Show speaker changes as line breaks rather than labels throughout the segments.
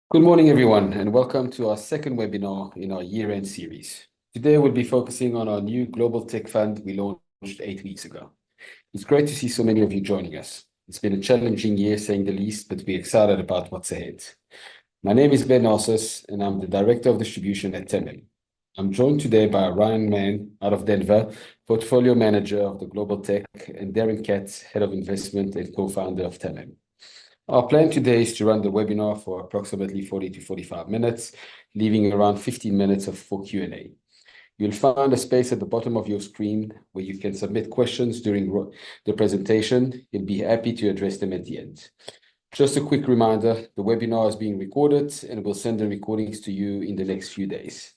Good morning, everyone, and welcome to our second webinar in our year-end series. Today, we'll be focusing on our new global tech fund we launched 8 weeks ago. It's great to see so many of you joining us. It's been a challenging year, saying the least, but we're excited about what's ahead. My name is Ben Narcissus, and I'm the Director of Distribution at TAMIM. I'm joined today by Ryan Mann out of Denver, Portfolio Manager of the Global Tech, and Darren Katz, Head of Investment and Co-founder of TAMIM. Our plan today is to run the webinar for approximately 40 to 45 minutes, leaving around 15 minutes for Q&A. You'll find a space at the bottom of your screen where you can submit questions during the presentation. We'll be happy to address them at the end. Just a quick reminder, the webinar is being recorded and we'll send the recordings to you in the next few days.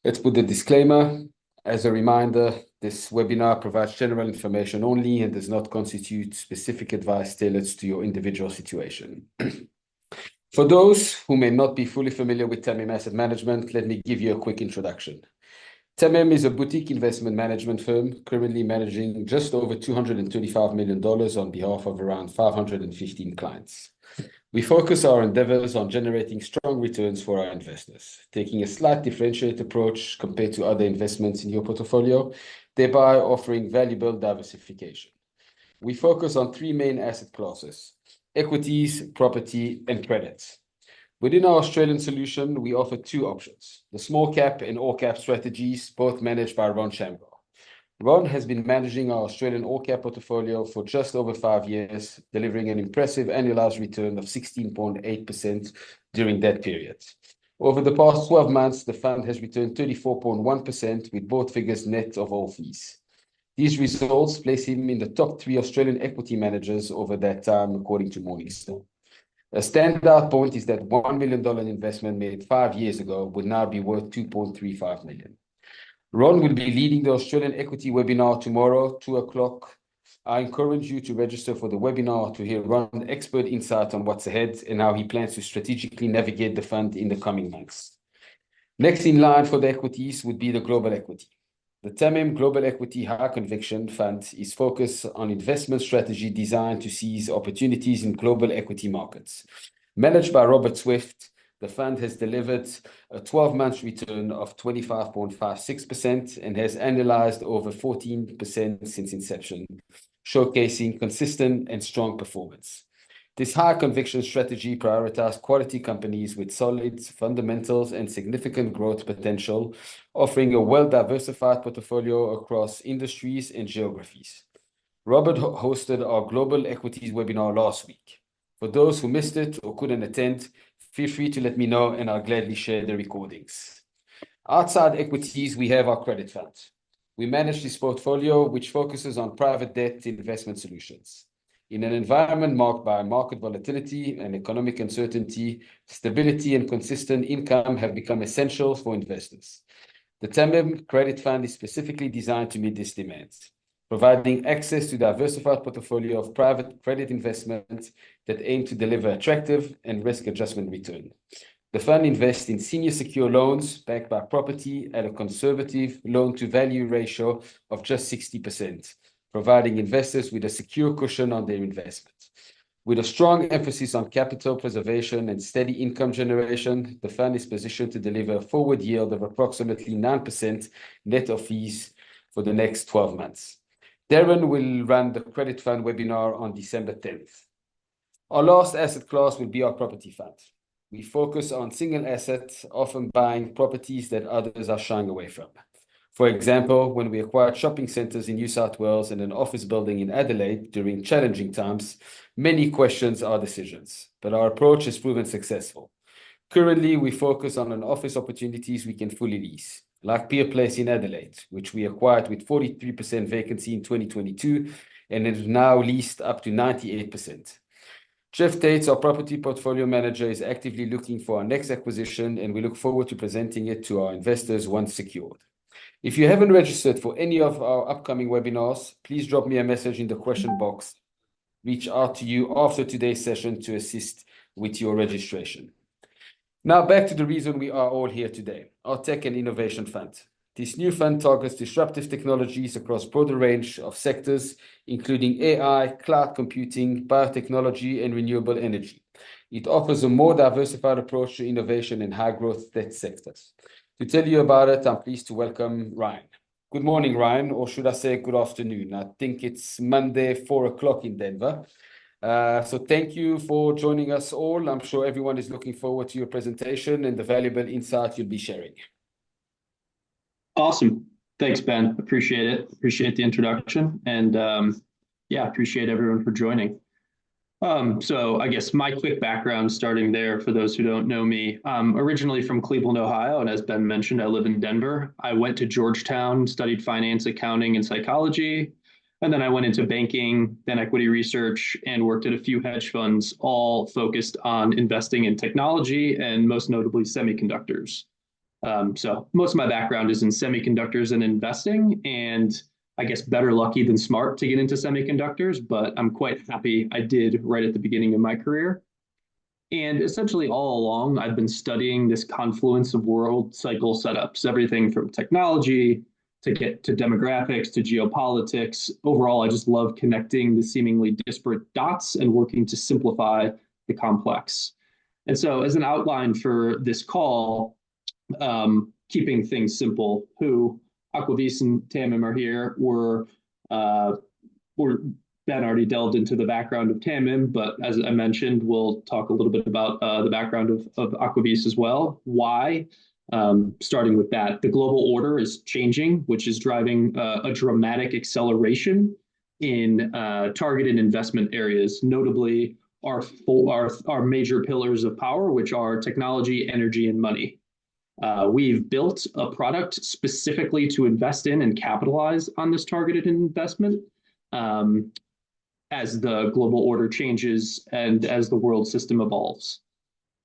Let's put the disclaimer. As a reminder, this webinar provides general information only and does not constitute specific advice tailored to your individual situation. For those who may not be fully familiar with TAMIM Asset Management, let me give you a quick introduction. TAMIM is a boutique investment management firm currently managing just over $235 million on behalf of around 515 clients. We focus our endeavors on generating strong returns for our investors, taking a slight differentiated approach compared to other investments in your portfolio, thereby offering valuable diversification. We focus on three main asset classes: equities, property, and credit. Within our Australian solution, we offer two options: the small cap and all cap strategies, both managed by Ron Shamgar. Ron has been managing our Australian all-cap portfolio for just over 5 years, delivering an impressive annualized return of 16.8% during that period. Over the past 12 months, the fund has returned 34.1%, with both figures net of all fees. These results place him in the top 3 Australian equity managers over that time, according to Morningstar. A standout point is that $1 million investment made 5 years ago would now be worth $2.35 million. Ron will be leading the Australian Equity webinar tomorrow, 2 o'clock. I encourage you to register for the webinar to hear Ron's expert insight on what's ahead and how he plans to strategically navigate the fund in the coming months. Next in line for the equities would be the Global Equity. The TAMIM Global Equity High Conviction Fund is focused on investment strategy designed to seize opportunities in global equity markets. Managed by Robert Swift, the fund has delivered a 12-month return of 25.56% and has annualized over 14% since inception, showcasing consistent and strong performance. This high conviction strategy prioritizes quality companies with solid fundamentals and significant growth potential, offering a well-diversified portfolio across industries and geographies. Robert hosted our Global Equities webinar last week. For those who missed it or couldn't attend, feel free to let me know and I'll gladly share the recordings. Outside equities, we have our credit fund. We manage this portfolio, which focuses on private debt investment solutions. In an environment marked by market volatility and economic uncertainty, stability and consistent income have become essential for investors. The TAMIM Credit Fund is specifically designed to meet this demand, providing access to a diversified portfolio of private credit investments that aim to deliver attractive and risk adjustment return. The fund invests in senior secure loans backed by property at a conservative loan-to-value ratio of just 60%, providing investors with a secure cushion on their investment. With a strong emphasis on capital preservation and steady income generation, the fund is positioned to deliver a forward yield of approximately 9% net of fees for the next 12 months. Darren will run the credit fund webinar on December 10th. Our last asset class will be our property fund. We focus on single assets, often buying properties that others are shying away from. For example, when we acquired shopping centers in New South Wales and an office building in Adelaide during challenging times, many questioned our decisions, but our approach has proven successful. Currently, we focus on office opportunities we can fully lease, like Pier Place in Adelaide, which we acquired with 43% vacancy in 2022 and is now leased up to 98%. Jeff Tates, our property portfolio manager, is actively looking for our next acquisition, and we look forward to presenting it to our investors once secured. If you haven't registered for any of our upcoming webinars, please drop me a message in the question box. Reach out to you after today's session to assist with your registration. Now back to the reason we are all here today, our Tech and Innovation Fund. This new fund targets disruptive technologies across a broader range of sectors, including AI, cloud computing, biotechnology, and renewable energy. It offers a more diversified approach to innovation in high-growth tech sectors. To tell you about it, I'm pleased to welcome Ryan. Good morning, Ryan, or should I say good afternoon? I think it's Monday, 4 o'clock in Denver. So thank you for joining us all. I'm sure everyone is looking forward to your presentation and the valuable insight you'll be sharing.
Awesome. Thanks, Ben. Appreciate it. Appreciate the introduction. And yeah, appreciate everyone for joining. So I guess my quick background starting there for those who don't know me, originally from Cleveland, Ohio. And as Ben mentioned, I live in Denver. I went to Georgetown, studied finance, accounting, and psychology. And then I went into banking, then equity research, and worked at a few hedge funds, all focused on investing in technology and most notably semiconductors. So most of my background is in semiconductors and investing, and I guess better lucky than smart to get into semiconductors, but I'm quite happy I did right at the beginning of my career. And essentially all along, I've been studying this confluence of world cycle setups, everything from technology to get to demographics to geopolitics. Overall, I just love connecting the seemingly disparate dots and working to simplify the complex. And so as an outline for this call, keeping things simple, who Aquavis and TAMIM are here. Ben already delved into the background of TAMIM, but as I mentioned, we'll talk a little bit about the background of Aquavis as well. Why? Starting with that, the global order is changing, which is driving a dramatic acceleration in targeted investment areas, notably our major pillars of power, which are technology, energy, and money. We've built a product specifically to invest in and capitalize on this targeted investment as the global order changes and as the world system evolves.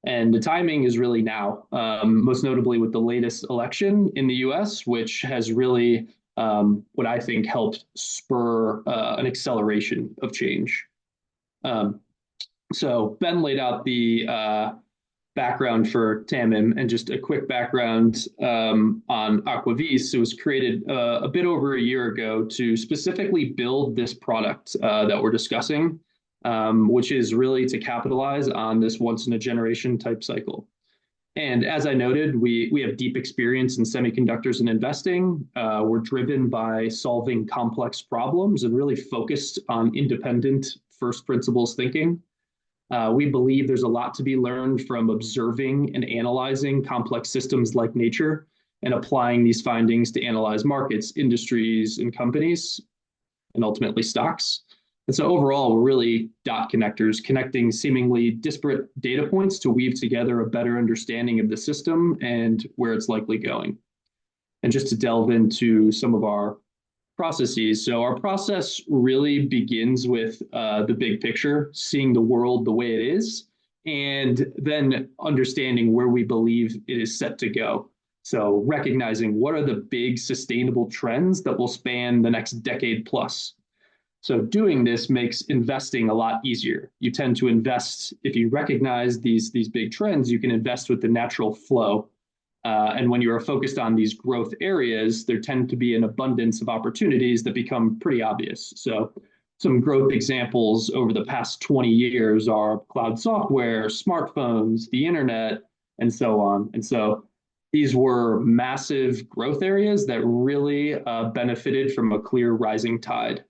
And the timing is really now, most notably with the latest election in the US, which has really, what I think, helped spur an acceleration of change. So Ben laid out the background for TAMIM, and just a quick background on Aquavis. It was created a bit over a year ago to specifically build this product that we're discussing, which is really to capitalize on this once-in-a-generation type cycle. And as I noted, we have deep experience in semiconductors and investing. We're driven by solving complex problems and really focused on independent first principles thinking. We believe there's a lot to be learned from observing and analyzing complex systems like nature and applying these findings to analyze markets, industries, and companies, and ultimately stocks. And so overall, we're really dot connectors, connecting seemingly disparate data points to weave together a better understanding of the system and where it's likely going. And just to delve into some of our processes. So our process really begins with the big picture, seeing the world the way it is, and then understanding where we believe it is set to go. So recognizing what are the big sustainable trends that will span the next decade plus. So doing this makes investing a lot easier. You tend to invest, if you recognize these big trends, you can invest with the natural flow. And when you are focused on these growth areas, there tend to be an abundance of opportunities that become pretty obvious. So some growth examples over the past 20 years are cloud software, smartphones, the internet, and so on. And so these were massive growth areas that really benefited from a clear rising tide.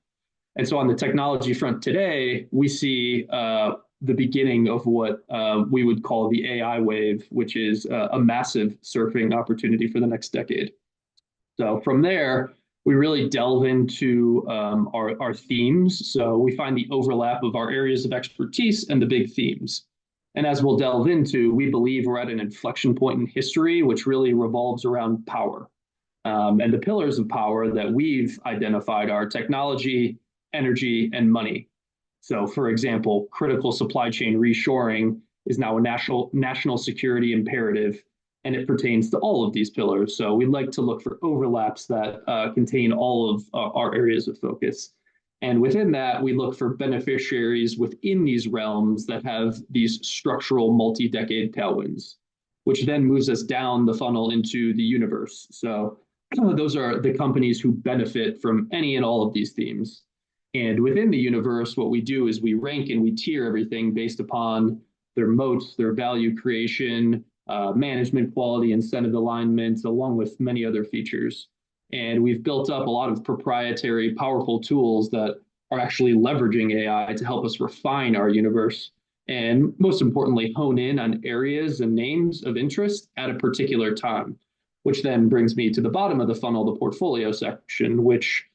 And so on the technology front today, we see the beginning of what we would call the AI wave, which is a massive surfing opportunity for the next decade. So from there, we really delve into our themes. So we find the overlap of our areas of expertise and the big themes. And as we'll delve into, we believe we're at an inflection point in history, which really revolves around power. And the pillars of power that we've identified are technology, energy, and money. So, for example, critical supply chain reshoring is now a national security imperative, and it pertains to all of these pillars. So we'd like to look for overlaps that contain all of our areas of focus. And within that, we look for beneficiaries within these realms that have these structural multi-decade tailwinds, which then moves us down the funnel into the universe. So those are the companies who benefit from any and all of these themes. And within the universe, what we do is we rank and we tier everything based upon their moats, their value creation, management quality, incentive alignment, along with many other features. And we've built up a lot of proprietary, powerful tools that are actually leveraging AI to help us refine our universe and, most importantly, hone in on areas and names of interest at a particular time, which then brings me to the bottom of the funnel, the portfolio section, which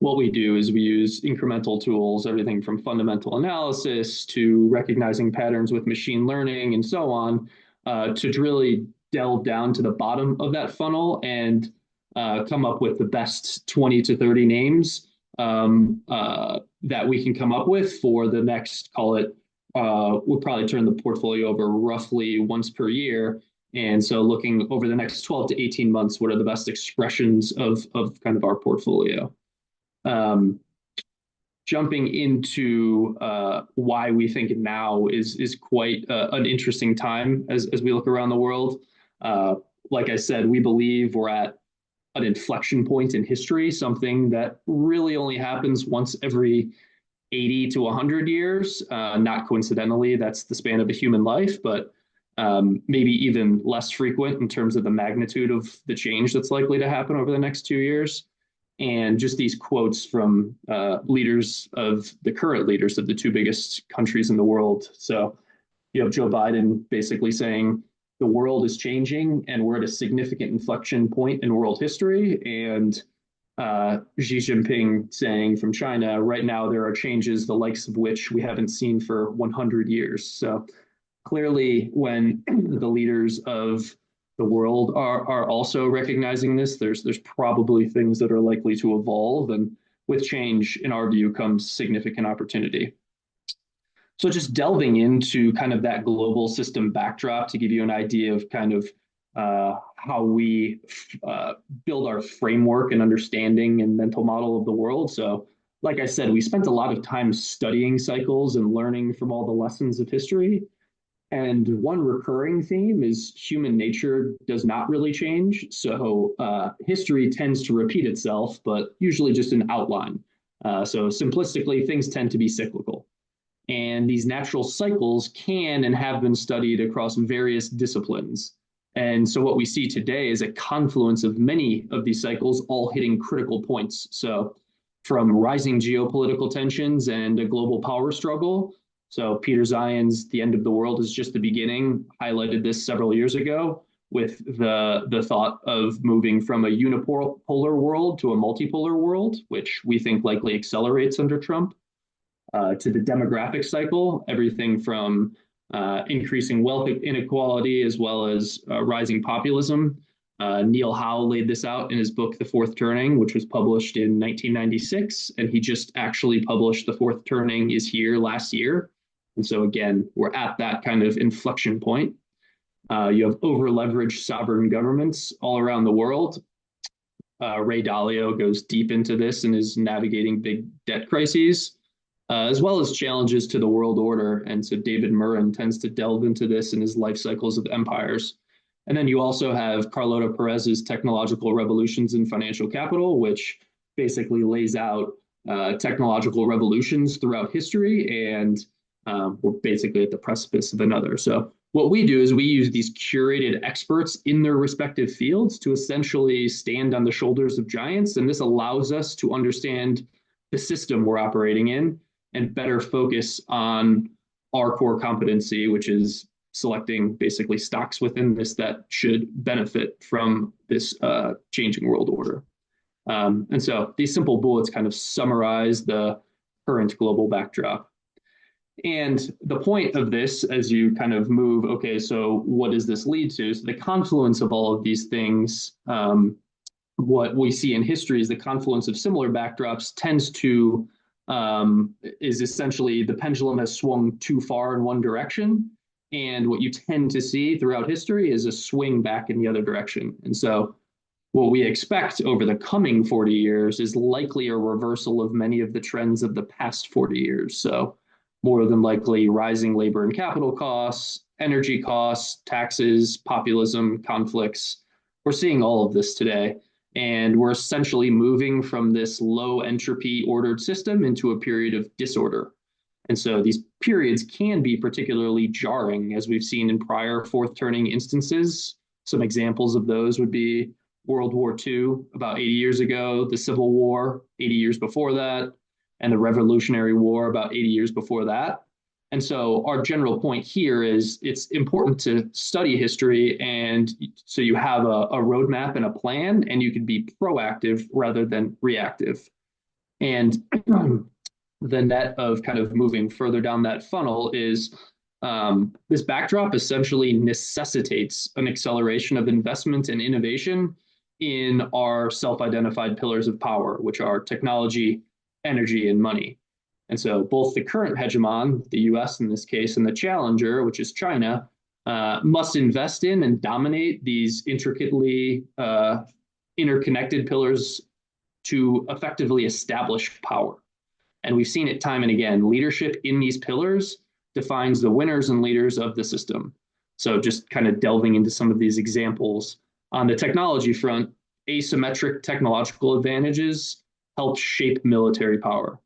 what we do is we use incremental tools, everything from fundamental analysis to recognizing patterns with machine learning and so on, to really delve down to the bottom of that funnel and come up with the best 20 to 30 names that we can come up with for the next, call it, we'll probably turn the portfolio over roughly once per year. And so looking over the next 12 to 18 months, what are the best expressions of kind of our portfolio? Jumping into why we think now is quite an interesting time as we look around the world. Like I said, we believe we're at an inflection point in history, something that really only happens once every 80 to 100 years. Not coincidentally, that's the span of a human life, but maybe even less frequent in terms of the magnitude of the change that's likely to happen over the next 2 years. And just these quotes from leaders of the current leaders of the two biggest countries in the world. So you have Joe Biden basically saying the world is changing and we're at a significant inflection point in world history. And Xi Jinping saying from China, right now there are changes the likes of which we haven't seen for 100 years. So clearly, when the leaders of the world are also recognizing this, there's probably things that are likely to evolve, and with change, in our view, comes significant opportunity. So just delving into kind of that global system backdrop to give you an idea of kind of how we build our framework and understanding and mental model of the world. So like I said, we spent a lot of time studying cycles and learning from all the lessons of history. And one recurring theme is human nature does not really change. So history tends to repeat itself, but usually just an outline. So simplistically, things tend to be cyclical. And these natural cycles can and have been studied across various disciplines. And so what we see today is a confluence of many of these cycles all hitting critical points. So from rising geopolitical tensions and a global power struggle. So Peter Zion's The End of the World is Just the Beginning highlighted this several years ago with the thought of moving from a unipolar world to a multipolar world, which we think likely accelerates under Trump, to the demographic cycle, everything from increasing wealth inequality as well as rising populism. Neil Howe laid this out in his book, The Fourth Turning, which was published in 1996. And he just actually published The Fourth Turning is Here last year. And so again, we're at that kind of inflection point. You have over-leveraged sovereign governments all around the world. Ray Dalio goes deep into this and is navigating big debt crises, as well as challenges to the world order. And so David Murren tends to delve into this in his life cycles of empires. And then you also have Carlota Perez's Technological Revolutions in Financial Capital, which basically lays out technological revolutions throughout history, and we're basically at the precipice of another. So what we do is we use these curated experts in their respective fields to essentially stand on the shoulders of giants, and this allows us to understand the system we're operating in and better focus on our core competency, which is selecting basically stocks within this that should benefit from this changing world order. And so these simple bullets kind of summarize the current global backdrop. And the point of this, as you kind of move, okay, so what does this lead to? So the confluence of all of these things, what we see in history is the confluence of similar backdrops tends to, is essentially the pendulum has swung too far in one direction. And what you tend to see throughout history is a swing back in the other direction. And so what we expect over the coming 40 years is likely a reversal of many of the trends of the past 40 years. So more than likely rising labor and capital costs, energy costs, taxes, populism, conflicts. We're seeing all of this today. And we're essentially moving from this low entropy ordered system into a period of disorder. And so these periods can be particularly jarring, as we've seen in prior fourth turning instances. Some examples of those would be World War II, about 80 years ago, the Civil War, 80 years before that, and the Revolutionary War, about 80 years before that. And so our general point here is it's important to study history, and so you have a roadmap and a plan, and you can be proactive rather than reactive. And the net of kind of moving further down that funnel is this backdrop essentially necessitates an acceleration of investment and innovation in our self-identified pillars of power, which are technology, energy, and money. And so both the current hegemon, the US in this case, and the challenger, which is China, must invest in and dominate these intricately interconnected pillars to effectively establish power. And we've seen it time and again. Leadership in these pillars defines the winners and leaders of the system. So just kind of delving into some of these examples. On the technology front, asymmetric technological advantages help shape military power.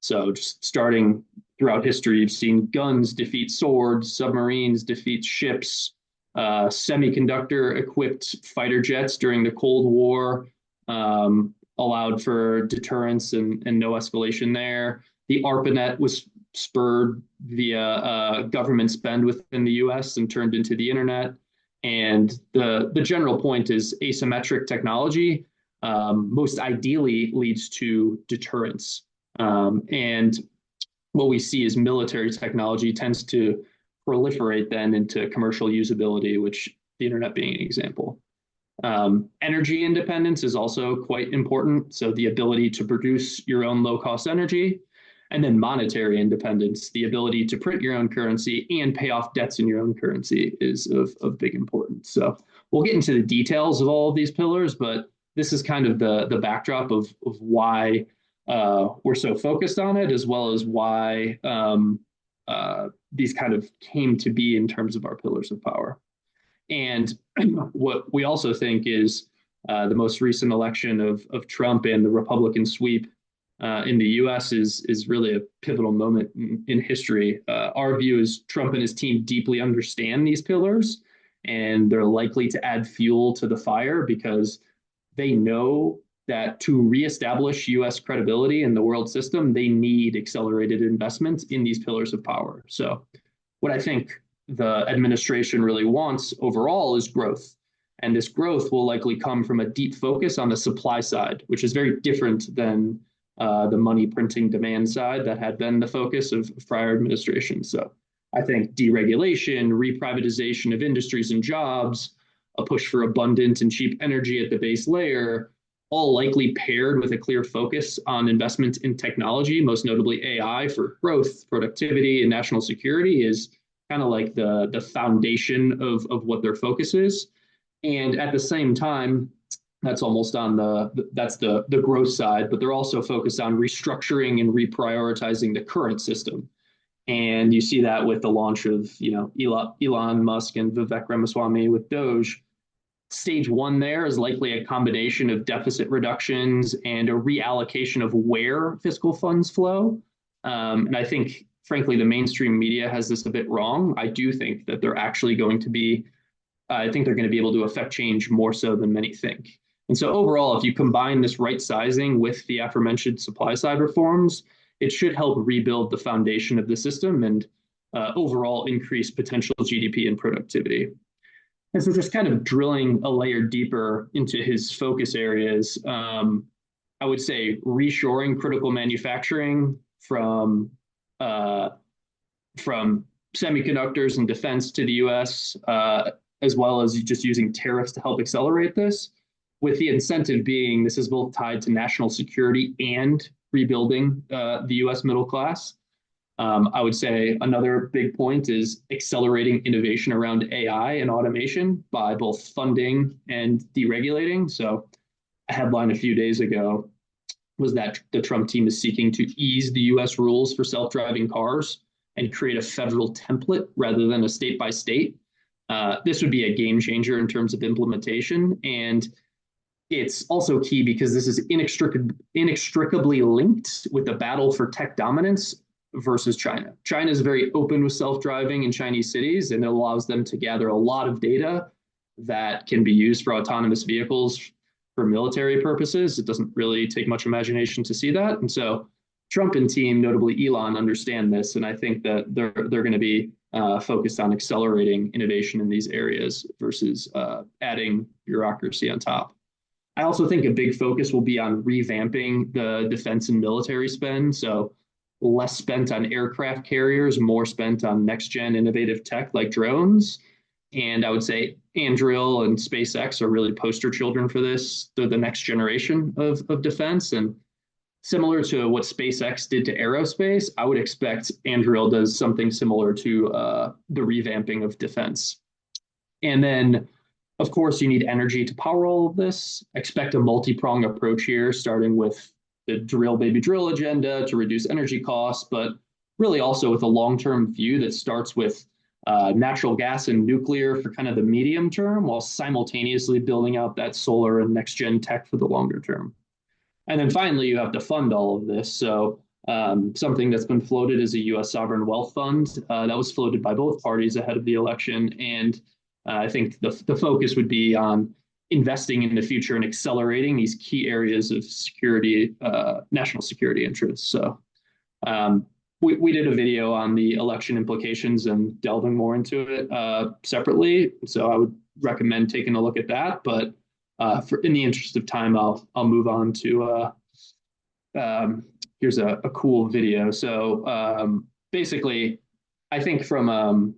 So just starting throughout history, you've seen guns defeat swords, submarines defeat ships, semiconductor-equipped fighter jets during the Cold War allowed for deterrence and no escalation there. The ARPANET was spurred via government spend within the US and turned into the internet. And the general point is asymmetric technology most ideally leads to deterrence. And what we see is military technology tends to proliferate then into commercial usability, which the internet being an example. Energy independence is also quite important. So the ability to produce your own low-cost energy, and then monetary independence, the ability to print your own currency and pay off debts in your own currency is of big importance. So we'll get into the details of all of these pillars, but this is kind of the backdrop of why we're so focused on it, as well as why these kind of came to be in terms of our pillars of power. And what we also think is the most recent election of Trump and the Republican sweep in the US is really a pivotal moment in history. Our view is Trump and his team deeply understand these pillars, and they're likely to add fuel to the fire because they know that to reestablish US credibility in the world system, they need accelerated investment in these pillars of power. So what I think the administration really wants overall is growth. And this growth will likely come from a deep focus on the supply side, which is very different than the money printing demand side that had been the focus of prior administrations. So I think deregulation, reprivatization of industries and jobs, a push for abundant and cheap energy at the base layer, all likely paired with a clear focus on investment in technology, most notably AI for growth, productivity, and national security, is kind of like the foundation of what their focus is. And at the same time, that's almost on the growth side, but they're also focused on restructuring and reprioritizing the current system. And you see that with the launch of Elon Musk and Vivek Ramaswamy with Doge. Stage one there is likely a combination of deficit reductions and a reallocation of where fiscal funds flow. And I think, frankly, the mainstream media has this a bit wrong. I do think that they're actually going to be, I think they're going to be able to affect change more so than many think. And so overall, if you combine this right sizing with the aforementioned supply side reforms, it should help rebuild the foundation of the system and overall increase potential GDP and productivity. And so just kind of drilling a layer deeper into his focus areas, I would say reshoring critical manufacturing from semiconductors and defense to the US, as well as just using tariffs to help accelerate this, with the incentive being this is both tied to national security and rebuilding the US middle class. I would say another big point is accelerating innovation around AI and automation by both funding and deregulating. So a headline a few days ago was that the Trump team is seeking to ease the US rules for self-driving cars and create a federal template rather than a state by state. This would be a game changer in terms of implementation. And it's also key because this is inextricably linked with the battle for tech dominance versus China. China is very open with self-driving in Chinese cities, and it allows them to gather a lot of data that can be used for autonomous vehicles for military purposes. It doesn't really take much imagination to see that. And so Trump and team, notably Elon, understand this, and I think that they're going to be focused on accelerating innovation in these areas versus adding bureaucracy on top. I also think a big focus will be on revamping the defense and military spend. So less spent on aircraft carriers, more spent on next-gen innovative tech like drones. And I would say Anduril and SpaceX are really poster children for this. They're the next generation of defense. And similar to what SpaceX did to aerospace, I would expect Anduril does something similar to the revamping of defense. And then, of course, you need energy to power all of this. Expect a multi-pronged approach here, starting with the drill, baby, drill agenda to reduce energy costs, but really also with a long-term view that starts with natural gas and nuclear for kind of the medium term, while simultaneously building out that solar and next-gen tech for the longer term. And then finally, you have to fund all of this. So something that's been floated is a U.S. sovereign wealth fund that was floated by both parties ahead of the election. And I think the focus would be on investing in the future and accelerating these key areas of security, national security interests. So we did a video on the election implications and delving more into it separately. So I would recommend taking a look at that. But in the interest of time, I'll move on to here's a cool video. So basically, I think from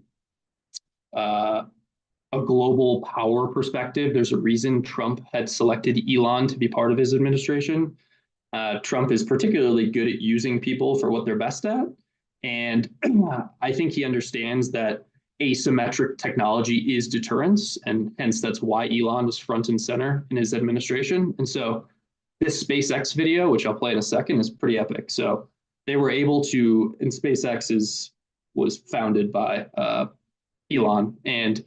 a global power perspective, there's a reason Trump had selected Elon to be part of his administration. Trump is particularly good at using people for what they're best at. And I think he understands that asymmetric technology is deterrence, and hence that's why Elon was front and center in his administration. And so this SpaceX video, which I'll play in a second, is pretty epic. So they were able to, and SpaceX was founded by Elon, and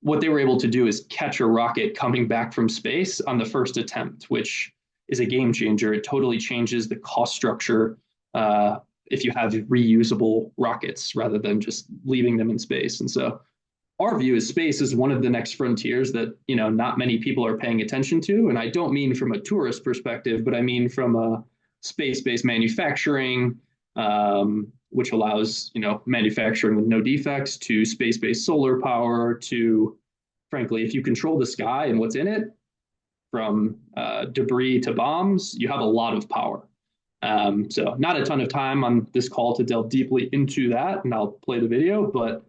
what they were able to do is catch a rocket coming back from space on the first attempt, which is a game changer. It totally changes the cost structure if you have reusable rockets rather than just leaving them in space. And so our view is space is one of the next frontiers that, you know, not many people are paying attention to. And I don't mean from a tourist perspective, but I mean from a space-based manufacturing, which allows, you know, manufacturing with no defects, to space-based solar power, to, frankly, if you control the sky and what's in it, from debris to bombs, you have a lot of power. So not a ton of time on this call to delve deeply into that, and I'll play the video, but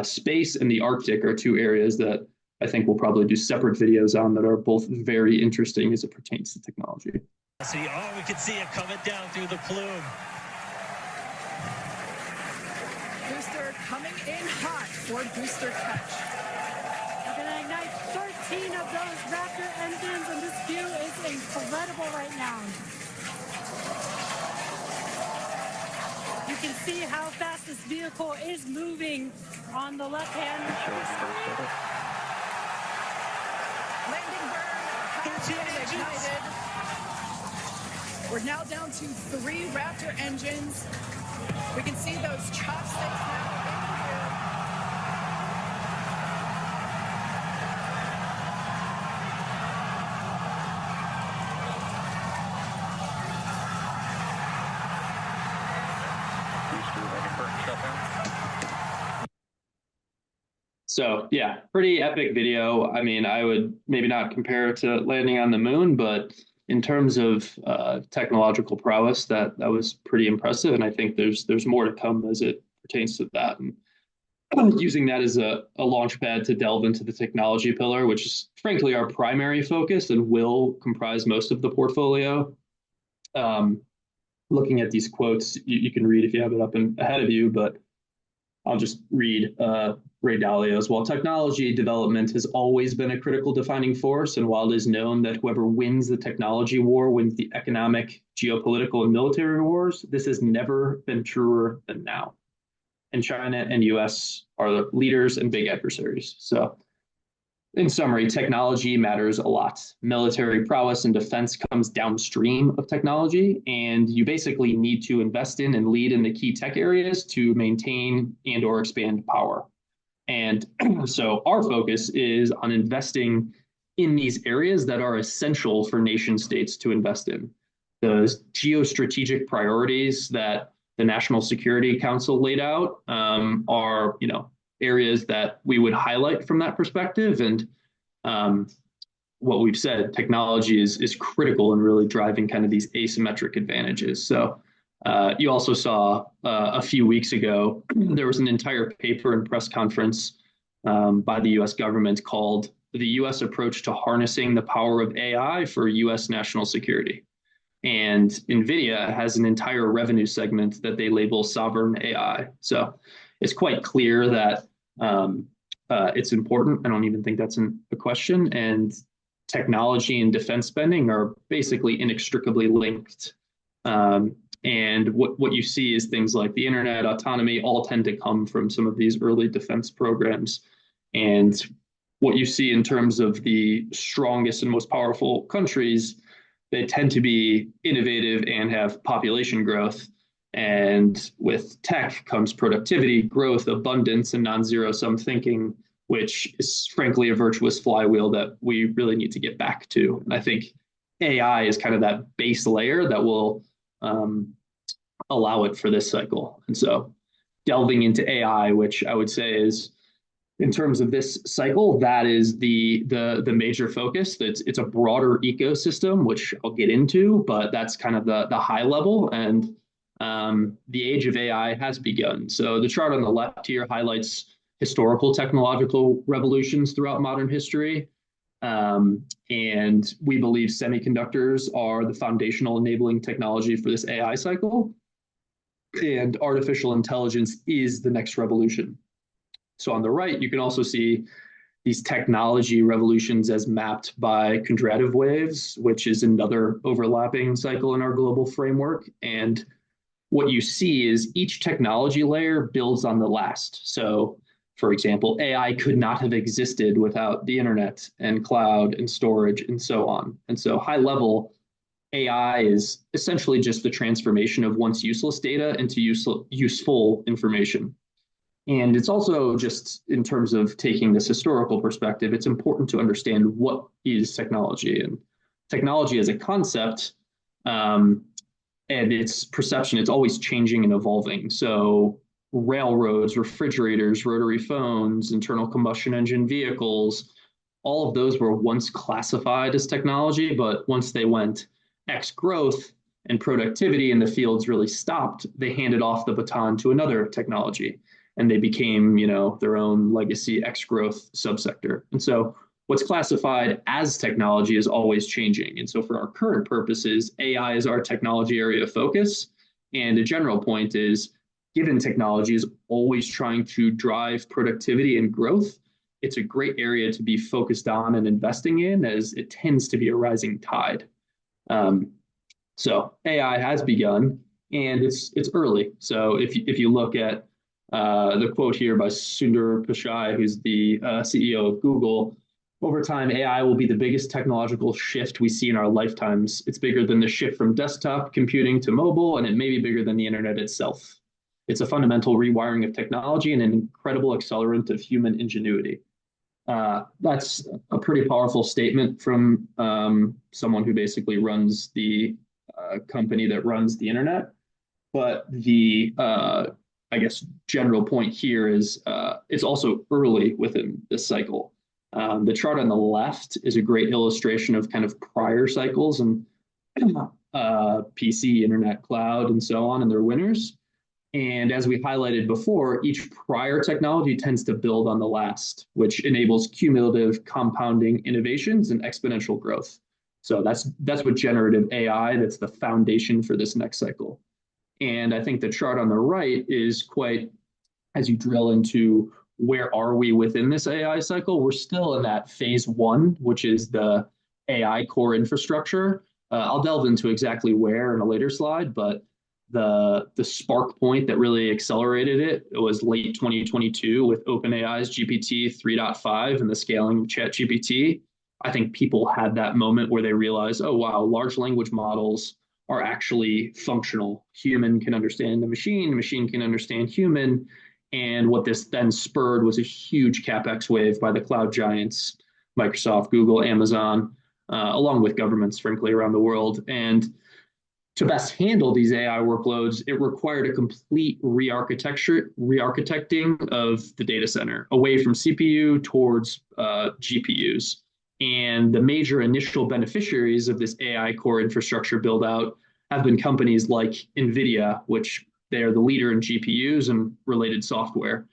space and the Arctic are two areas that I think we'll probably do separate videos on that are both very interesting as it pertains to technology.
See, oh, we can see it coming down through the plume.
Booster coming in hot for booster catch.
We're going to ignite 13 of those Raptor engines, and this view is incredible right now. You can see how fast this vehicle is moving on the left-hand screen.
Landing burn has been ignited. We're now down to 3 Raptor engines. We can see those chopsticks now in the air.
So yeah, pretty epic video. I mean, I would maybe not compare it to landing on the moon, but in terms of technological prowess, that was pretty impressive. And I think there's more to come as it pertains to that. And using that as a launch pad to delve into the technology pillar, which is frankly our primary focus and will comprise most of the portfolio. Looking at these quotes, you can read if you have it up and ahead of you, but I'll just read Ray Dalio's. While technology development has always been a critical defining force, and while it is known that whoever wins the technology war wins the economic, geopolitical, and military wars, this has never been truer than now. And China and US are the leaders and big adversaries. So in summary, technology matters a lot. Military prowess and defense comes downstream of technology, and you basically need to invest in and lead in the key tech areas to maintain and or expand power. And so our focus is on investing in these areas that are essential for nation states to invest in. The geostrategic priorities that the National Security Council laid out are, areas that we would highlight from that perspective. And what we've said, technology is critical in really driving kind of these asymmetric advantages. So you also saw a few weeks ago, there was an entire paper and press conference by the US government called The US Approach to Harnessing the Power of AI for US National Security. And Nvidia has an entire revenue segment that they label sovereign AI. So it's quite clear that it's important. I don't even think that's a question. And technology and defense spending are basically inextricably linked. And what you see is things like the internet, autonomy, all tend to come from some of these early defense programs. And what you see in terms of the strongest and most powerful countries, they tend to be innovative and have population growth. And with tech comes productivity, growth, abundance, and non-zero sum thinking, which is frankly a virtuous flywheel that we really need to get back to. And I think AI is kind of that base layer that will allow it for this cycle. And so delving into AI, which I would say is, in terms of this cycle, that is the major focus. It's a broader ecosystem, which I'll get into, but that's kind of the high level. And the age of AI has begun. So the chart on the left here highlights historical technological revolutions throughout modern history. And we believe semiconductors are the foundational enabling technology for this AI cycle. And artificial intelligence is the next revolution. So on the right, you can also see these technology revolutions as mapped by Kondrativ waves, which is another overlapping cycle in our global framework. And what you see is each technology layer builds on the last. So, for example, AI could not have existed without the internet and cloud and storage and so on. And so high level, AI is essentially just the transformation of once useless data into useful information. And it's also just in terms of taking this historical perspective, it's important to understand what is technology. And technology as a concept and its perception, it's always changing and evolving. So railroads, refrigerators, rotary phones, internal combustion engine vehicles, all of those were once classified as technology, but once they went X growth and productivity in the fields really stopped, they handed off the baton to another technology. And they became, their own legacy X growth subsector. And so what's classified as technology is always changing. And so for our current purposes, AI is our technology area of focus. And a general point is, given technology is always trying to drive productivity and growth, it's a great area to be focused on and investing in, as it tends to be a rising tide. So AI has begun, and it's early. So if you look at the quote here by Sundar Pichai, who's the CEO of Google, over time, AI will be the biggest technological shift we see in our lifetimes. It's bigger than the shift from desktop computing to mobile, and it may be bigger than the internet itself. It's a fundamental rewiring of technology and an incredible accelerant of human ingenuity. That's a pretty powerful statement from someone who basically runs the company that runs the internet. But the I guess, general point here is it's also early within this cycle. The chart on the left is a great illustration of kind of prior cycles and PC, internet, cloud, and so on, and their winners. And as we highlighted before, each prior technology tends to build on the last, which enables cumulative compounding innovations and exponential growth. So that's what generative AI, that's the foundation for this next cycle. And I think the chart on the right is quite, as you drill into where are we within this AI cycle, we're still in that phase one, which is the AI core infrastructure. I'll delve into exactly where in a later slide, but the spark point that really accelerated it. It was late 2022 with OpenAI's GPT 3.5 and the scaling of ChatGPT. I think people had that moment where they realized, oh, wow, large language models are actually functional. Human can understand the machine can understand human. And what this then spurred was a huge CapEx wave by the cloud giants, Microsoft, Google, Amazon, along with governments, frankly, around the world. And to best handle these AI workloads, it required a complete re-architecting of the data center, away from CPU towards GPUs. And the major initial beneficiaries of this AI core infrastructure build out have been companies like Nvidia, which they are the leader in GPUs and related software.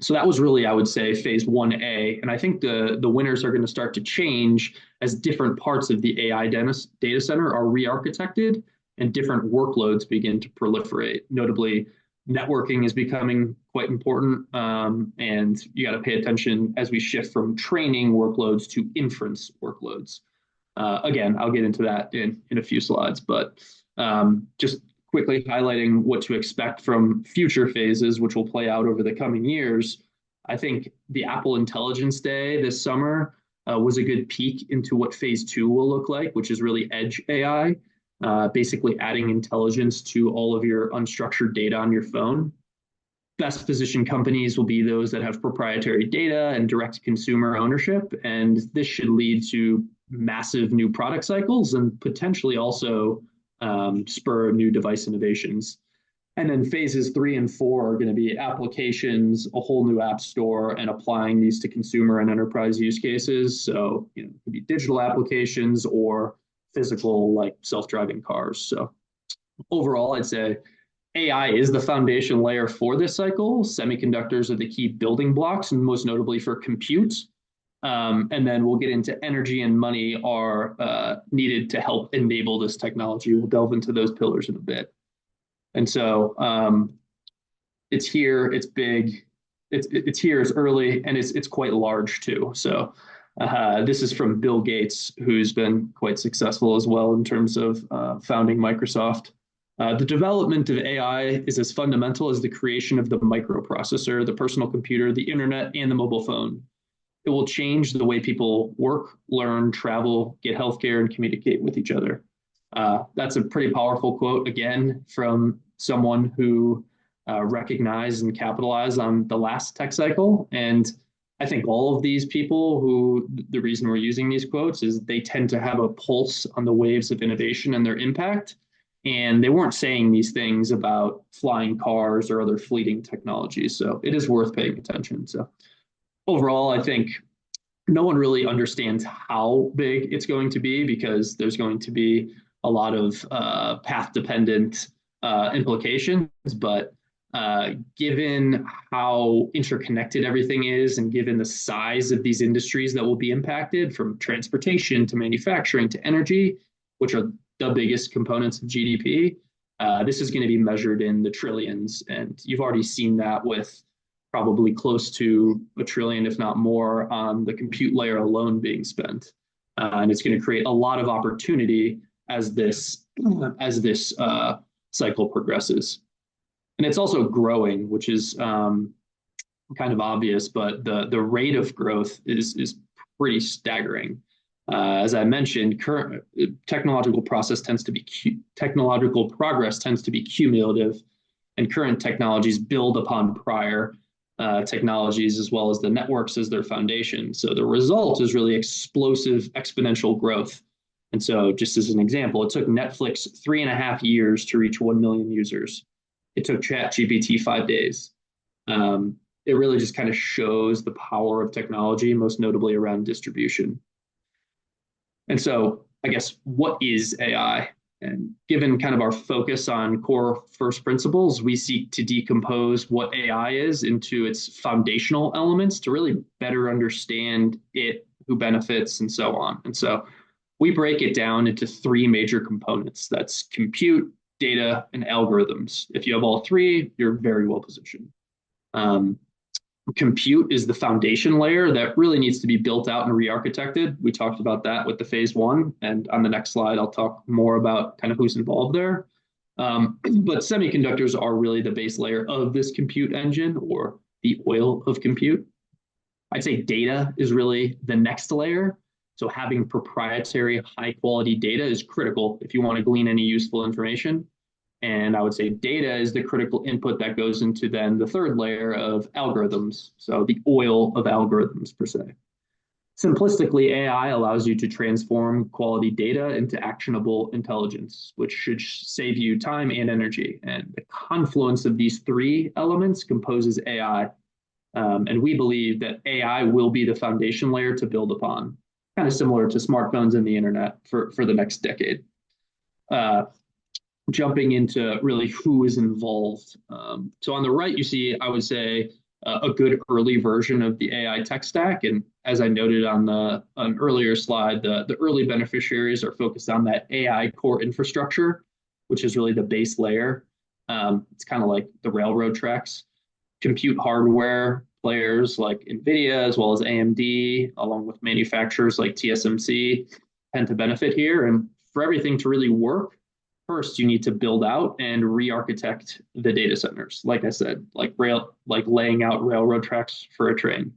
So that was really, I would say, phase 1A. And I think the winners are going to start to change as different parts of the AI data center are re-architected and different workloads begin to proliferate. Notably, networking is becoming quite important. And you got to pay attention as we shift from training workloads to inference workloads. Again, I'll get into that in a few slides, but just quickly highlighting what to expect from future phases, which will play out over the coming years. I think the Apple Intelligence Day this summer was a good peek into what phase 2 will look like, which is really edge AI, basically adding intelligence to all of your unstructured data on your phone. Best positioned companies will be those that have proprietary data and direct consumer ownership. And this should lead to massive new product cycles and potentially also spur new device innovations. And then phases 3 and 4 are going to be applications, a whole new app store, and applying these to consumer and enterprise use cases. So, it could be digital applications or physical, like self-driving cars. So overall, I'd say AI is the foundation layer for this cycle. Semiconductors are the key building blocks, and most notably for compute. And then we'll get into energy and money are needed to help enable this technology. We'll delve into those pillars in a bit. And so it's here, it's big, it's here, it's early, and it's quite large too. So this is from Bill Gates, who's been quite successful as well in terms of founding Microsoft. The development of AI is as fundamental as the creation of the microprocessor, the personal computer, the internet, and the mobile phone. It will change the way people work, learn, travel, get healthcare, and communicate with each other. That's a pretty powerful quote, again, from someone who recognized and capitalized on the last tech cycle. And I think all of these people who, the reason we're using these quotes is they tend to have a pulse on the waves of innovation and their impact. And they weren't saying these things about flying cars or other fleeting technologies. So it is worth paying attention. So overall, I think no one really understands how big it's going to be because there's going to be a lot of path-dependent implications. But given how interconnected everything is and given the size of these industries that will be impacted, from transportation to manufacturing to energy, which are the biggest components of GDP, this is going to be measured in the trillions. And you've already seen that with probably close to $1 trillion, if not more, on the compute layer alone being spent. And it's going to create a lot of opportunity as this cycle progresses. And it's also growing, which is kind of obvious, but the rate of growth is pretty staggering. As I mentioned, current technological progress tends to be cumulative, and current technologies build upon prior technologies as well as the networks as their foundation. So the result is really explosive exponential growth. And so just as an example, it took Netflix 3.5 years to reach 1 million users. It took ChatGPT 5 days. It really just kind of shows the power of technology, most notably around distribution. And so I guess, what is AI? And given kind of our focus on core first principles, we seek to decompose what AI is into its foundational elements to really better understand it, who benefits, and so on. And so we break it down into 3 major components. That's compute, data, and algorithms. If you have all 3, you're very well positioned. Compute is the foundation layer that really needs to be built out and re-architected. We talked about that with the phase 1. And on the next slide, I'll talk more about kind of who's involved there. But semiconductors are really the base layer of this compute engine, or the oil of compute. I'd say data is really the next layer. So having proprietary high quality data is critical if you want to glean any useful information. And I would say data is the critical input that goes into then the third layer of algorithms. So the oil of algorithms per se. Simplistically, AI allows you to transform quality data into actionable intelligence, which should save you time and energy. And the confluence of these three elements composes AI. And we believe that AI will be the foundation layer to build upon, kind of similar to smartphones and the internet for the next decade. Jumping into really who is involved. So on the right, you see, I would say, a good early version of the AI tech stack. And as I noted on an earlier slide, the early beneficiaries are focused on that AI core infrastructure, which is really the base layer. It's kind of like the railroad tracks. Compute hardware players like Nvidia, as well as AMD, along with manufacturers like TSMC, tend to benefit here. And for everything to really work, first you need to build out and re-architect the data centers. Like I said, like laying out railroad tracks for a train.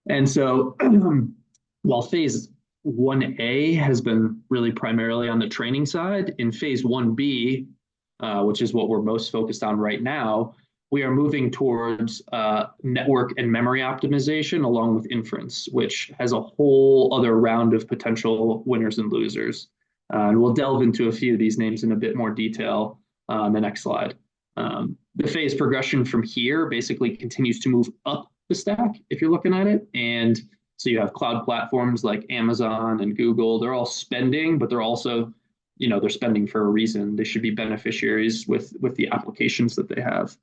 And so while phase 1A has been really primarily on the training side, in phase 1B, which is what we're most focused on right now, we are moving towards network and memory optimization along with inference, which has a whole other round of potential winners and losers. And we'll delve into a few of these names in a bit more detail on the next slide. The phase progression from here basically continues to move up the stack if you're looking at it. And so you have cloud platforms like Amazon and Google. They're all spending, but they're also, they're spending for a reason. They should be beneficiaries with the applications that they have.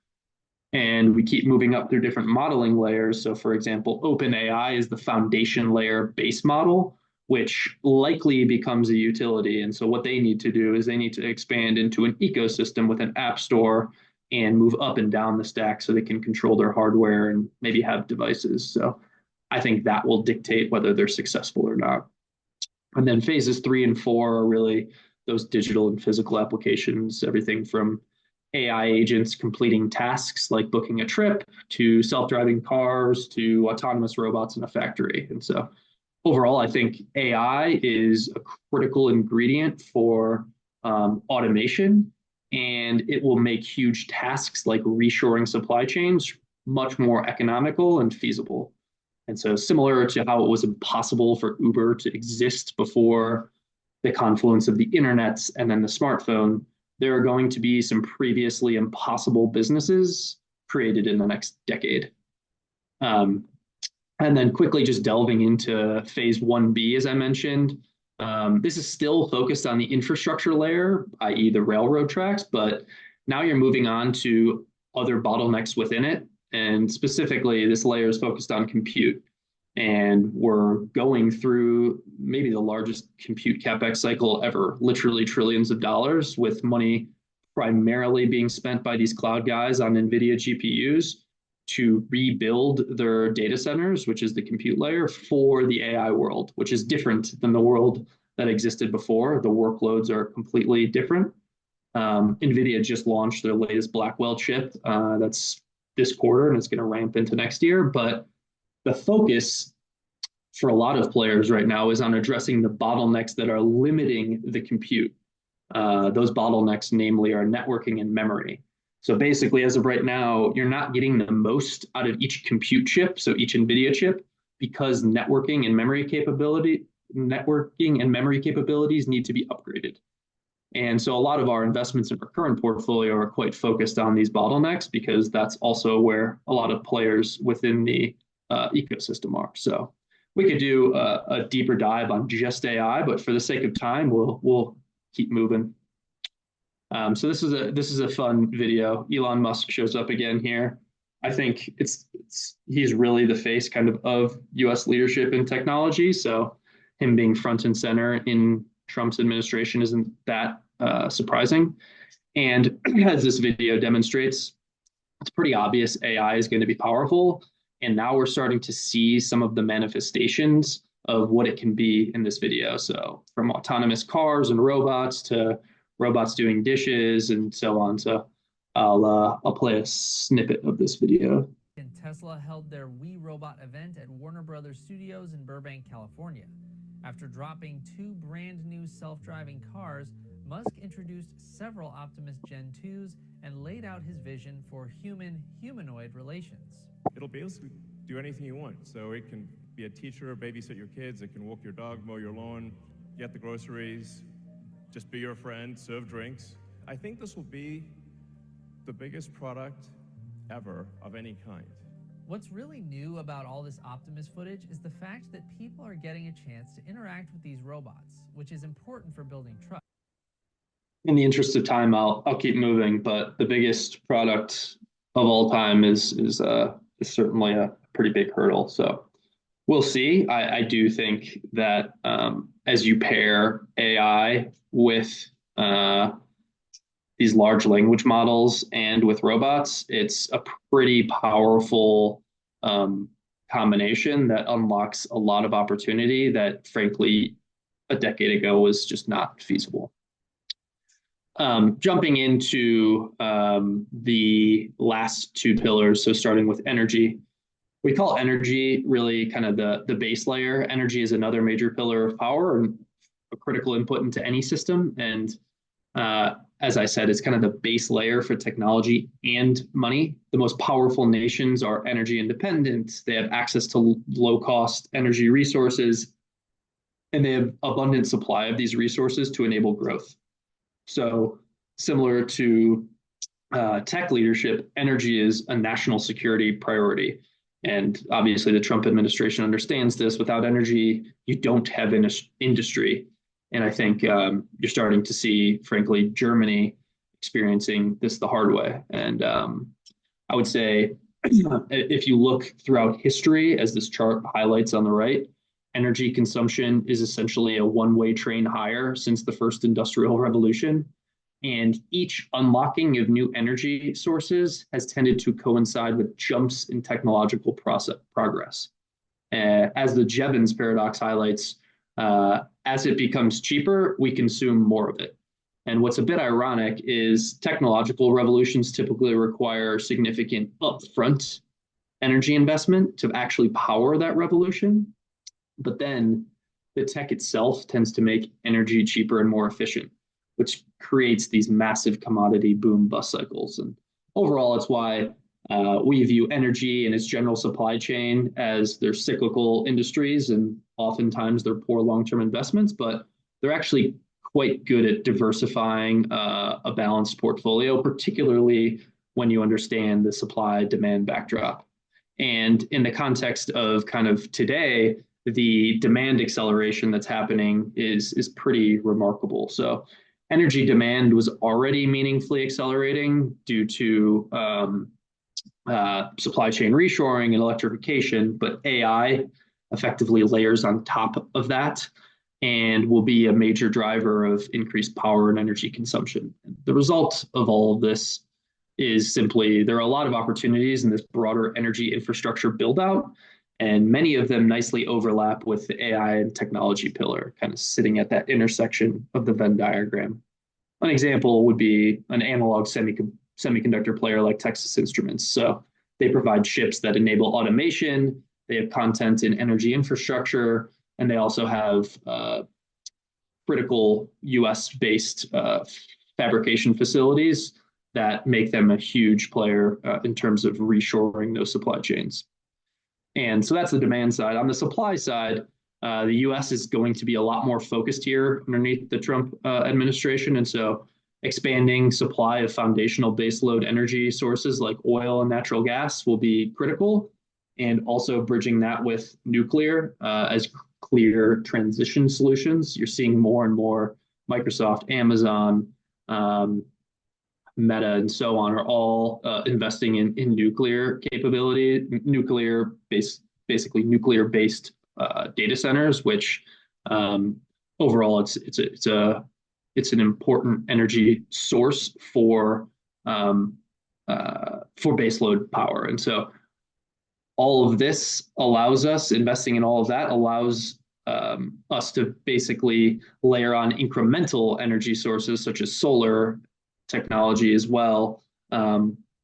And we keep moving up through different modeling layers. So for example, OpenAI is the foundation layer base model, which likely becomes a utility. And so what they need to do is they need to expand into an ecosystem with an app store and move up and down the stack so they can control their hardware and maybe have devices. So I think that will dictate whether they're successful or not. And then phases 3 and 4 are really those digital and physical applications, everything from AI agents completing tasks like booking a trip to self-driving cars to autonomous robots in a factory. And so overall, I think AI is a critical ingredient for automation, and it will make huge tasks like reshoring supply chains much more economical and feasible. And so similar to how it was impossible for Uber to exist before the confluence of the internet and then the smartphone, there are going to be some previously impossible businesses created in the next decade. And then quickly just delving into phase 1B, as I mentioned, this is still focused on the infrastructure layer, i.e. the railroad tracks, but now you're moving on to other bottlenecks within it. And specifically, this layer is focused on compute. And we're going through maybe the largest compute CapEx cycle ever, literally trillions of dollars, with money primarily being spent by these cloud guys on Nvidia GPUs to rebuild their data centers, which is the compute layer, for the AI world, which is different than the world that existed before. The workloads are completely different. Nvidia just launched their latest Blackwell chip. That's this quarter, and it's going to ramp into next year. But the focus for a lot of players right now is on addressing the bottlenecks that are limiting the compute. Those bottlenecks, namely, are networking and memory. So basically, as of right now, you're not getting the most out of each compute chip, so each NVIDIA chip, because networking and memory capabilities need to be upgraded. And so a lot of our investments in our current portfolio are quite focused on these bottlenecks, because that's also where a lot of players within the ecosystem are. So we could do a deeper dive on just AI, but for the sake of time, we'll keep moving. So this is a fun video. Elon Musk shows up again here. I think he's really the face kind of U.S. leadership in technology. So him being front and center in Trump's administration isn't that surprising. And as this video demonstrates, it's pretty obvious AI is going to be powerful. And now we're starting to see some of the manifestations of what it can be in this video. So from autonomous cars and robots to robots doing dishes and so on. So I'll play a snippet of this video.
And Tesla held their We Robot event at Warner Brothers Studios in Burbank, California. After dropping 2 brand new self-driving cars, Musk introduced several Optimus Gen 2s and laid out his vision for human-humanoid relations.
It'll basically do anything you want. So it can be a teacher, babysit your kids, it can walk your dog, mow your lawn, get the groceries, just be your friend, serve drinks. I think this will be the biggest product ever of any kind.
What's really new about all this Optimus footage is the fact that people are getting a chance to interact with these robots, which is important for building trust.
In the interest of time, I'll keep moving, but the biggest product of all time is certainly a pretty big hurdle. So we'll see. I do think that as you pair AI with these large language models and with robots, it's a pretty powerful combination that unlocks a lot of opportunity that, frankly, a decade ago was just not feasible. Jumping into the last 2 pillars, so starting with energy. We call energy really kind of the base layer. Energy is another major pillar of power and a critical input into any system. And as I said, it's kind of the base layer for technology and money. The most powerful nations are energy independent. They have access to low-cost energy resources, and they have abundant supply of these resources to enable growth. So similar to tech leadership, energy is a national security priority. And obviously the Trump administration understands this. Without energy, you don't have industry. And I think you're starting to see, frankly, Germany experiencing this the hard way. And I would say if you look throughout history, as this chart highlights on the right, energy consumption is essentially a one-way train higher since the first industrial revolution. And each unlocking of new energy sources has tended to coincide with jumps in technological progress. As the Jevons paradox highlights, as it becomes cheaper, we consume more of it. And what's a bit ironic is technological revolutions typically require significant upfront energy investment to actually power that revolution. But then the tech itself tends to make energy cheaper and more efficient, which creates these massive commodity boom bust cycles. And overall, it's why we view energy and its general supply chain as they're cyclical industries, and oftentimes they're poor long-term investments, but they're actually quite good at diversifying a balanced portfolio, particularly when you understand the supply-demand backdrop. And in the context of kind of today, the demand acceleration that's happening is pretty remarkable. So energy demand was already meaningfully accelerating due to supply chain reshoring and electrification, but AI effectively layers on top of that and will be a major driver of increased power and energy consumption. The result of all of this is simply there are a lot of opportunities in this broader energy infrastructure build out, and many of them nicely overlap with the AI and technology pillar, kind of sitting at that intersection of the Venn diagram. An example would be an analog semiconductor player like Texas Instruments. So they provide chips that enable automation, they have content in energy infrastructure, and they also have critical US-based fabrication facilities that make them a huge player in terms of reshoring those supply chains. And so that's the demand side. On the supply side, the US is going to be a lot more focused here underneath the Trump administration. And so expanding supply of foundational baseload energy sources like oil and natural gas will be critical, and also bridging that with nuclear as clear transition solutions. You're seeing more and more Microsoft, Amazon, Meta, and so on are all investing in nuclear capability, basically nuclear-based data centers, which overall it's an important energy source for baseload power. And so all of this allows us, investing in all of that allows us to basically layer on incremental energy sources such as solar technology as well,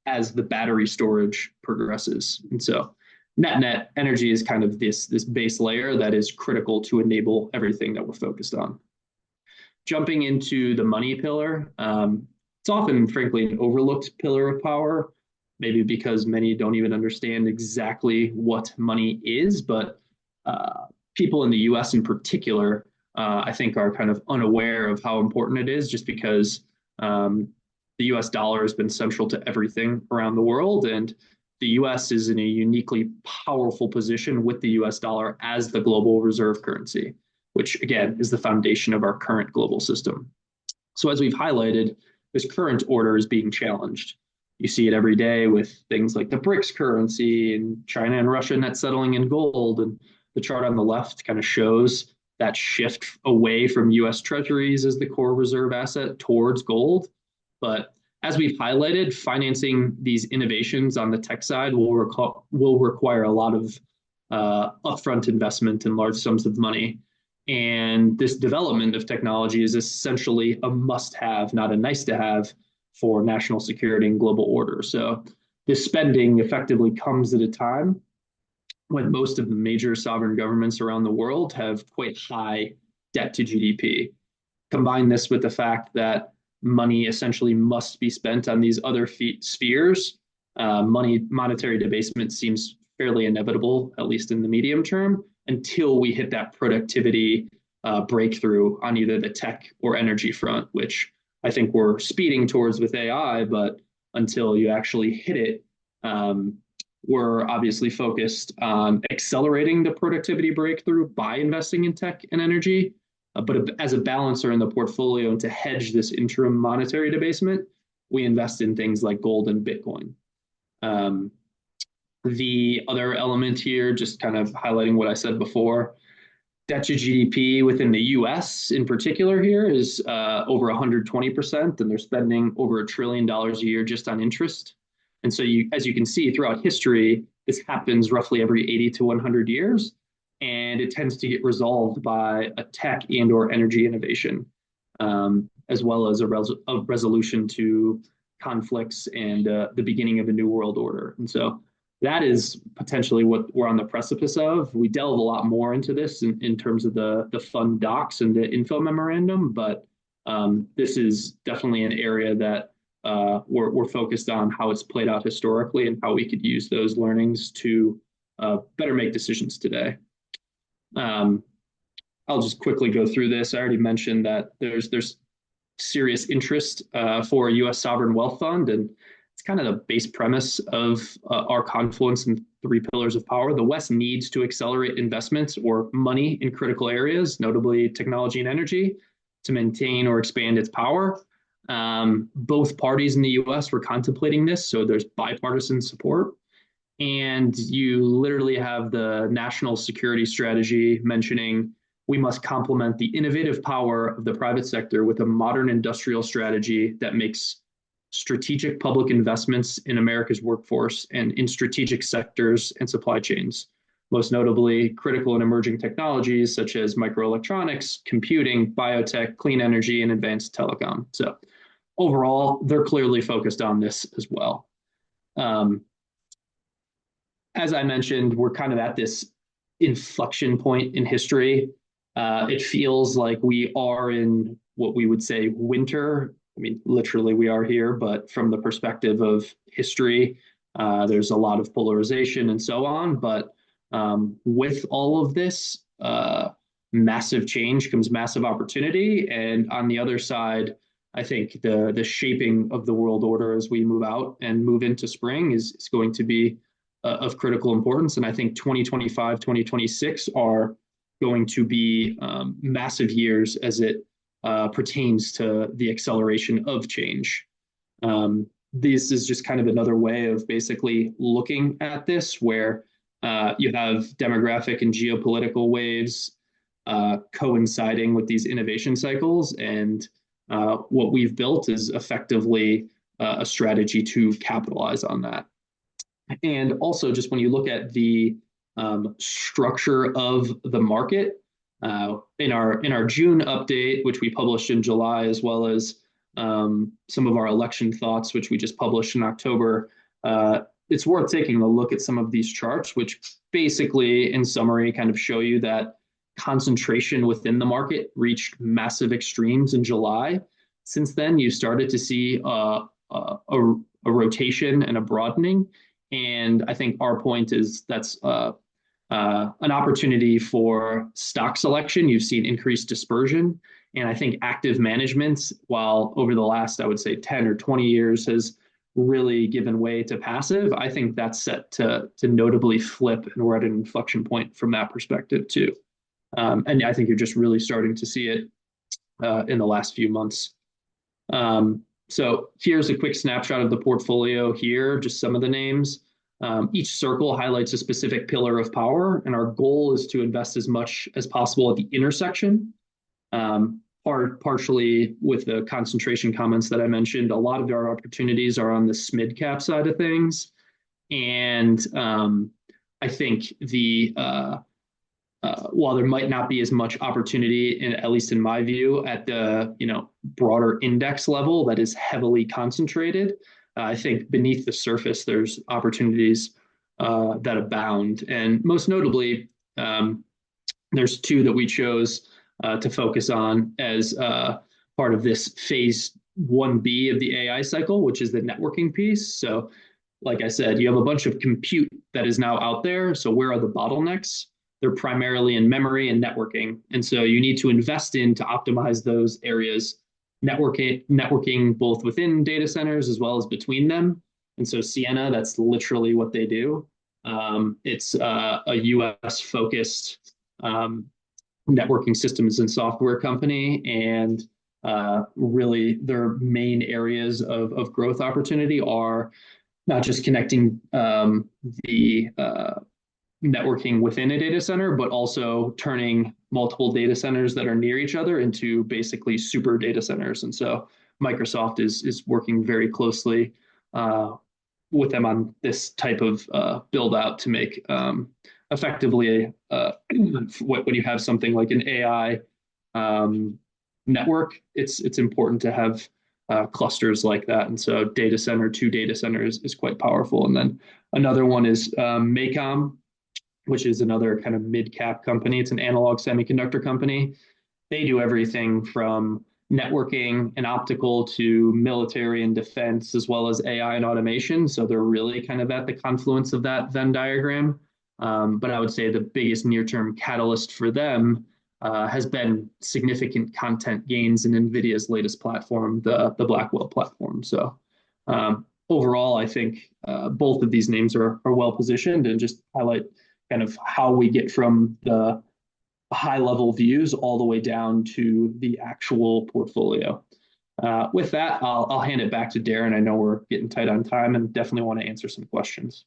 as the battery storage progresses. And so net energy is kind of this base layer that is critical to enable everything that we're focused on. Jumping into the money pillar, it's often, frankly, an overlooked pillar of power, maybe because many don't even understand exactly what money is, but people in the US in particular, I think, are kind of unaware of how important it is, just because the US dollar has been central to everything around the world, and the US is in a uniquely powerful position with the US dollar as the global reserve currency, which again is the foundation of our current global system. So as we've highlighted, this current order is being challenged. You see it every day with things like the BRICS currency and China and Russia net settling in gold. And the chart on the left kind of shows that shift away from US treasuries as the core reserve asset towards gold. But as we've highlighted, financing these innovations on the tech side will require a lot of upfront investment and large sums of money. And this development of technology is essentially a must-have, not a nice-to-have, for national security and global order. So this spending effectively comes at a time when most of the major sovereign governments around the world have quite high debt to GDP. Combine this with the fact that money essentially must be spent on these other spheres. Monetary debasement seems fairly inevitable, at least in the medium term, until we hit that productivity breakthrough on either the tech or energy front, which I think we're speeding towards with AI, but until you actually hit it, we're obviously focused on accelerating the productivity breakthrough by investing in tech and energy. But as a balancer in the portfolio and to hedge this interim monetary debasement, we invest in things like gold and Bitcoin. The other element here, just kind of highlighting what I said before, debt to GDP within the US in particular here is over 120%, and they're spending over $1 trillion a year just on interest. And so as you can see throughout history, this happens roughly every 80 to 100 years, and it tends to get resolved by a tech and or energy innovation, as well as a resolution to conflicts and the beginning of a new world order. And so that is potentially what we're on the precipice of. We delve a lot more into this in terms of the fund docs and the info memorandum, but this is definitely an area that we're focused on how it's played out historically and how we could use those learnings to better make decisions today. I'll just quickly go through this. I already mentioned that there's serious interest for a U.S. sovereign wealth fund, and it's kind of the base premise of our confluence in 3 pillars of power. The West needs to accelerate investments or money in critical areas, notably technology and energy, to maintain or expand its power. Both parties in the U.S. were contemplating this, so there's bipartisan support. And you literally have the national security strategy mentioning we must complement the innovative power of the private sector with a modern industrial strategy that makes strategic public investments in America's workforce and in strategic sectors and supply chains, most notably critical and emerging technologies such as microelectronics, computing, biotech, clean energy, and advanced telecom. So overall, they're clearly focused on this as well. As I mentioned, we're kind of at this inflection point in history. It feels like we are in what we would say winter. I mean, literally we are here, but from the perspective of history, there's a lot of polarization and so on. But with all of this massive change comes massive opportunity. And on the other side, I think the shaping of the world order as we move out and move into spring is going to be of critical importance. And I think 2025, 2026 are going to be massive years as it pertains to the acceleration of change. This is just kind of another way of basically looking at this, where you have demographic and geopolitical waves coinciding with these innovation cycles. And what we've built is effectively a strategy to capitalize on that. And also, just when you look at the structure of the market, In our June update, which we published in July, as well as some of our election thoughts, which we just published in October, it's worth taking a look at some of these charts, which basically, in summary, kind of show you that concentration within the market reached massive extremes in July. Since then, you started to see a rotation and a broadening. And I think our point is that's an opportunity for stock selection. You've seen increased dispersion. And I think active management, while over the last, I would say, 10 or 20 years has really given way to passive, I think that's set to notably flip, and we're at an inflection point from that perspective too. And I think you're just really starting to see it in the last few months. So here's a quick snapshot of the portfolio here, just some of the names. Each circle highlights a specific pillar of power, and our goal is to invest as much as possible at the intersection. Partially with the concentration comments that I mentioned, a lot of our opportunities are on the SMID cap side of things. And I think while there might not be as much opportunity, at least in my view, at the broader index level that is heavily concentrated, I think beneath the surface there's opportunities that abound. And most notably, there's two that we chose to focus on as part of this phase 1B of the AI cycle, which is the networking piece. So like I said, you have a bunch of compute that is now out there. So where are the bottlenecks? They're primarily in memory and networking. And so you need to invest in to optimize those areas, networking both within data centers as well as between them. And so Sienna, that's literally what they do. It's a US focused networking systems and software company, and really their main areas of growth opportunity are not just connecting the networking within a data center, but also turning multiple data centers that are near each other into basically super data centers. And so Microsoft is working very closely with them on this type of build out to make effectively when you have something like an AI network, it's important to have clusters like that. And so data center to data centers is quite powerful. And then another one is Mahon, which is another kind of mid-cap company. It's an analog semiconductor company. They do everything from networking and optical to military and defense, as well as AI and automation. So they're really kind of at the confluence of that Venn diagram. But I would say the biggest near-term catalyst for them has been significant content gains in Nvidia's latest platform, the Blackwell platform. So overall, I think both of these names are well positioned, and just highlight kind of how we get from the high level views all the way down to the actual portfolio. With that, I'll hand it back to Darren. I know we're getting tight on time and definitely want to answer some questions.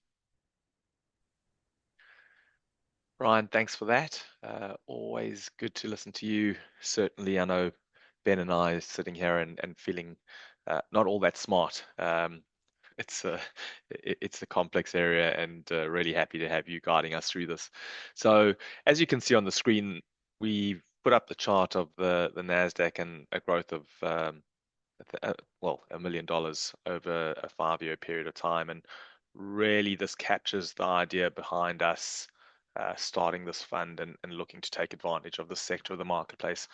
Ryan, thanks for that. Always good to listen to you. Certainly, I know Ben and I are sitting here and feeling not all that smart. It's a complex area, and really happy to have you guiding us through this. So as you can see on the screen, we've put up the chart of the NASDAQ and a growth of $1 million over a 5-year period of time. And really this captures the idea behind us starting this fund and looking to take advantage of the sector of the marketplace.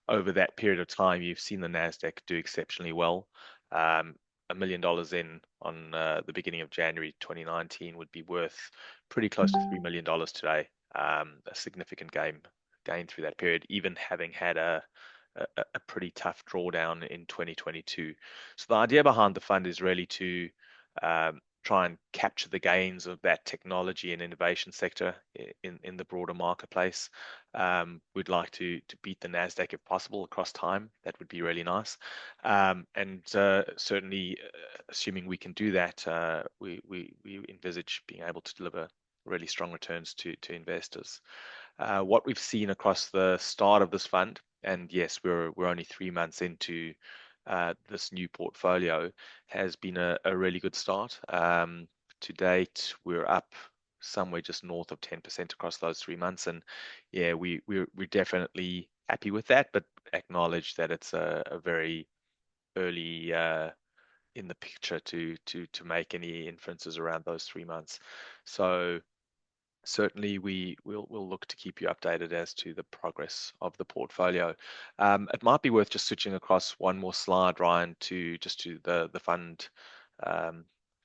Over that period of time, you've seen the NASDAQ do exceptionally well. $1 million in on the beginning of January 2019 would be worth pretty close to $3 million today. A significant gain through that period, even having had a pretty tough drawdown in 2022. So the idea behind the fund is really to try and capture the gains of that technology and innovation sector in the broader marketplace. We'd like to beat the NASDAQ if possible across time. That would be really nice. And certainly, assuming we can do that, we envisage being able to deliver really strong returns to investors. What we've seen across the start of this fund, and yes, we're only 3 months into this new portfolio, has been a really good start. To date, we're up somewhere just north of 10% across those 3 months. And yeah, we're definitely happy with that, but acknowledge that it's a very early in the picture to make any inferences around those 3 months. So certainly we'll look to keep you updated as to the progress of the portfolio. It might be worth just switching across one more slide, Ryan, to the fund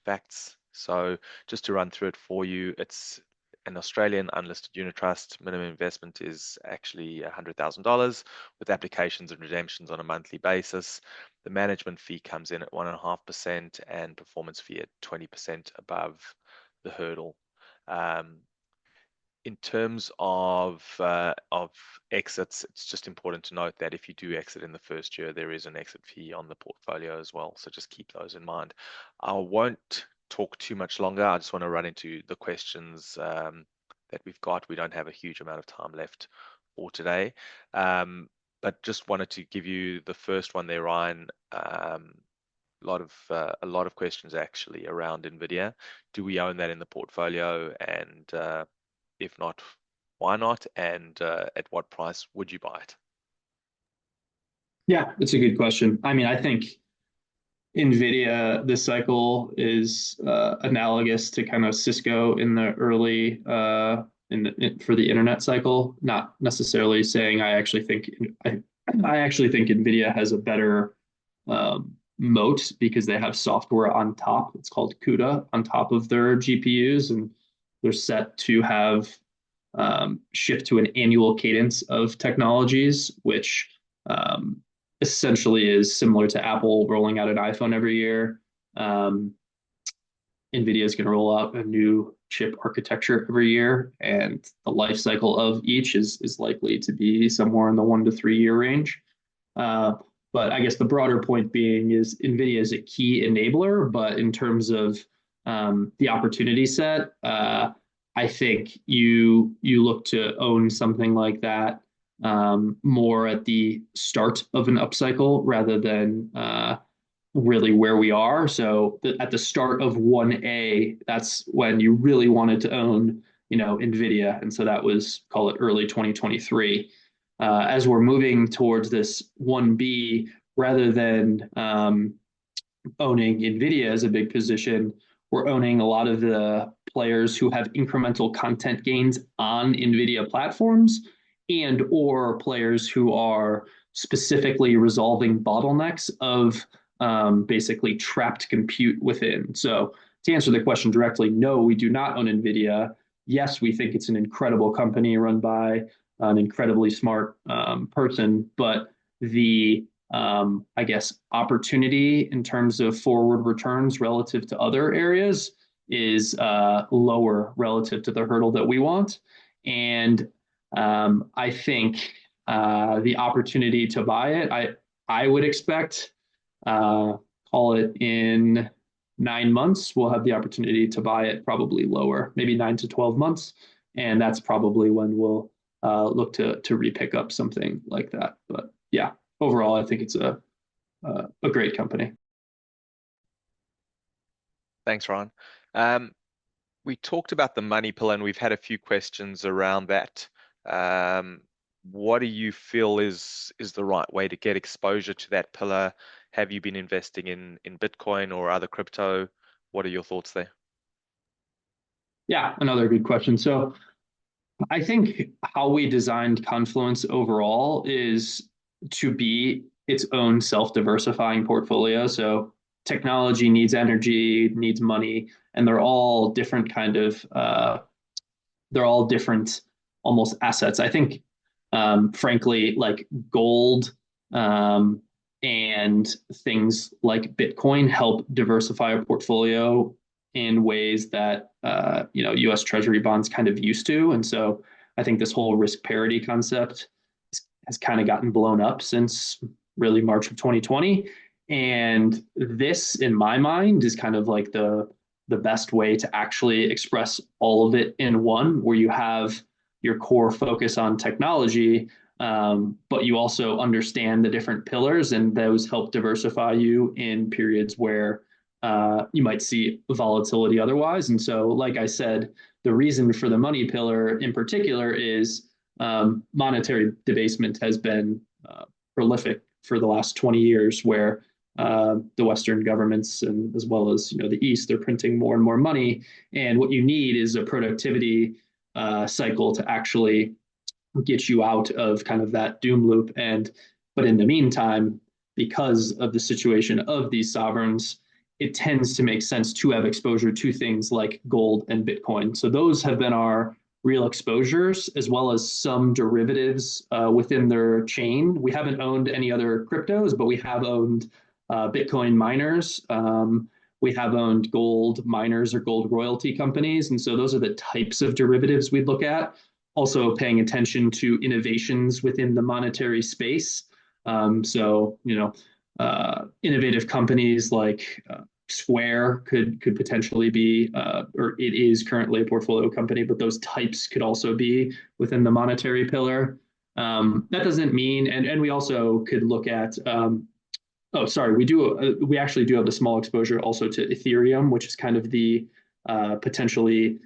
facts. So just to run through it for you, it's an Australian unlisted unit trust. Minimum investment is actually $100,000 with applications and redemptions on a monthly basis. The management fee comes in at 1.5% and performance fee at 20% above the hurdle. In terms of exits, it's just important to note that if you do exit in the first year, there is an exit fee on the portfolio as well. So just keep those in mind. I won't talk too much longer. I just want to run into the questions that we've got. We don't have a huge amount of time left for today, but just wanted to give you the first one there, Ryan. A lot of questions actually around Nvidia. Do we own that in the portfolio? And if not, why not? And at what price would you buy it?
Yeah, it's a good question. I mean, I think Nvidia this cycle is analogous to kind of Cisco in the early for the internet cycle. Not necessarily saying I actually think Nvidia has a better moat because they have software on top. It's called CUDA on top of their GPUs, and they're set to have shift to an annual cadence of technologies, which essentially is similar to Apple rolling out an iPhone every year. NVIDIA is going to roll out a new chip architecture every year, and the life cycle of each is likely to be somewhere in the 1 to 3 year range. But I guess the broader point being is NVIDIA is a key enabler, but in terms of the opportunity set, I think you look to own something like that more at the start of an upcycle rather than really where we are. So at the start of 1A, that's when you really wanted to own, NVIDIA. And so that was, call it early 2023. As we're moving towards this 1B, rather than owning NVIDIA as a big position, we're owning a lot of the players who have incremental content gains on NVIDIA platforms and or players who are specifically resolving bottlenecks of basically trapped compute within. So to answer the question directly, no, we do not own NVIDIA. Yes, we think it's an incredible company run by an incredibly smart person, but the I guess opportunity in terms of forward returns relative to other areas is lower relative to the hurdle that we want. And I think the opportunity to buy it, I would expect, call it in 9 months, we'll have the opportunity to buy it probably lower, maybe 9 to 12 months. And that's probably when we'll look to repick up something like that. But yeah, overall, I think it's a great company.
Thanks, Ryan. We talked about the money pillar, and we've had a few questions around that. What do you feel is the right way to get exposure to that pillar? Have you been investing in Bitcoin or other crypto? What are your thoughts there?
Yeah, another good question. So I think how we designed Confluence overall is to be its own self-diversifying portfolio. So technology needs energy, needs money, and they're all different almost assets. I think, frankly, like gold and things like Bitcoin help diversify a portfolio in ways that U.S. Treasury bonds kind of used to. And so I think this whole risk parity concept has kind of gotten blown up since really March of 2020. And this, in my mind, is kind of like the best way to actually express all of it in one, where you have your core focus on technology, but you also understand the different pillars, and those help diversify you in periods where you might see volatility otherwise. And so, like I said, the reason for the money pillar in particular is monetary debasement has been prolific for the last 20 years, where the Western governments and as well as the East, they're printing more and more money, and what you need is a productivity cycle to actually get you out of kind of that doom loop. But in the meantime, because of the situation of these sovereigns, it tends to make sense to have exposure to things like gold and Bitcoin. So those have been our real exposures, as well as some derivatives within their chain. We haven't owned any other cryptos, but we have owned Bitcoin miners. We have owned gold miners or gold royalty companies. And so those are the types of derivatives we look at. Also paying attention to innovations within the monetary space. Innovative companies like Square could potentially be, or it is currently a portfolio company, but those types could also be within the monetary pillar. That doesn't mean, and we also could look at, we actually do have a small exposure also to Ethereum, which is kind of the potentially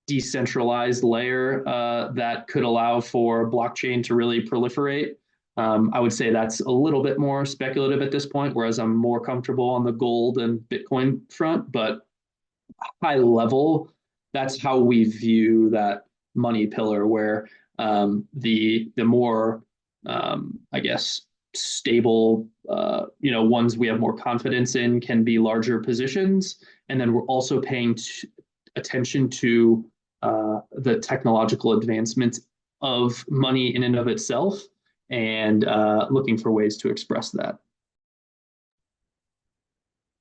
decentralized layer that could allow for blockchain to really proliferate. I would say that's a little bit more speculative at this point, whereas I'm more comfortable on the gold and Bitcoin front. But high level, that's how we view that money pillar, where the more I guess stable ones we have more confidence in can be larger positions, and then we're also paying attention to the technological advancements of money in and of itself, and looking for ways to express that.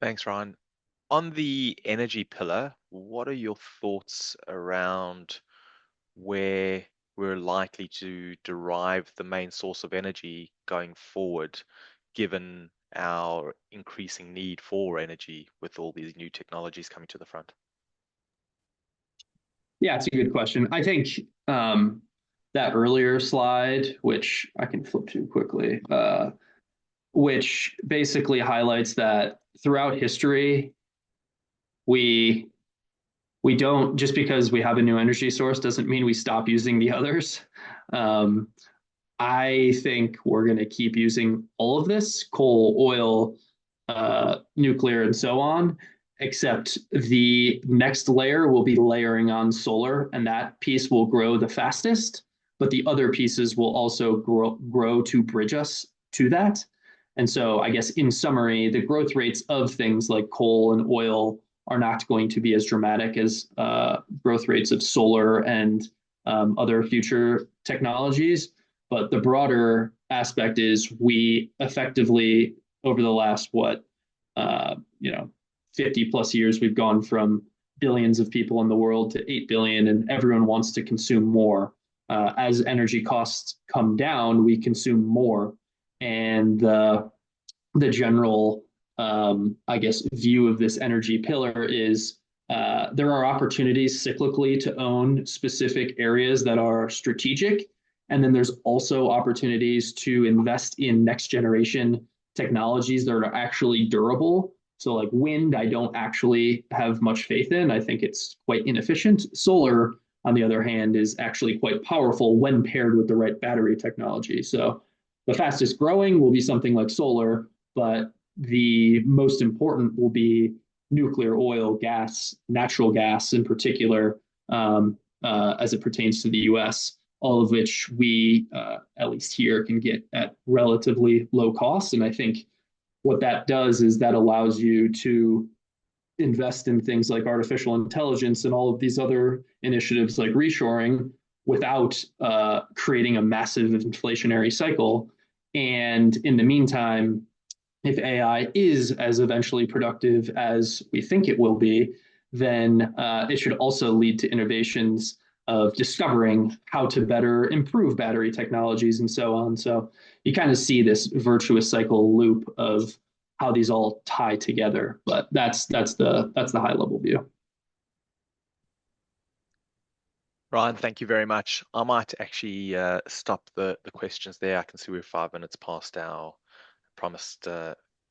Thanks, Ryan. On the energy pillar, what are your thoughts around where we're likely to derive the main source of energy going forward, given our increasing need for energy with all these new technologies coming to the front?
Yeah, it's a good question. I think that earlier slide, which I can flip to quickly, which basically highlights that throughout history, we don't, just because we have a new energy source doesn't mean we stop using the others. I think we're going to keep using all of this: coal, oil, nuclear, and so on, except the next layer will be layering on solar, and that piece will grow the fastest, but the other pieces will also grow to bridge us to that. And so I guess in summary, the growth rates of things like coal and oil are not going to be as dramatic as growth rates of solar and other future technologies. But the broader aspect is we effectively, over the last 50 plus years, we've gone from billions of people in the world to 8 billion, and everyone wants to consume more. As energy costs come down, we consume more. And the general, view of this energy pillar is there are opportunities cyclically to own specific areas that are strategic. And then there's also opportunities to invest in next generation technologies that are actually durable. So like wind, I don't actually have much faith in. I think it's quite inefficient. Solar, on the other hand, is actually quite powerful when paired with the right battery technology. So the fastest growing will be something like solar, but the most important will be nuclear, oil, gas, natural gas in particular, as it pertains to the US, all of which we, at least here, can get at relatively low cost. And I think what that does is that allows you to invest in things like artificial intelligence and all of these other initiatives like reshoring without creating a massive inflationary cycle. And in the meantime, if AI is as eventually productive as we think it will be, then it should also lead to innovations of discovering how to better improve battery technologies and so on. So you kind of see this virtuous cycle loop of how these all tie together. But that's the high level view.
Ryan, thank you very much. I might actually stop the questions there. I can see we're 5 minutes past our promised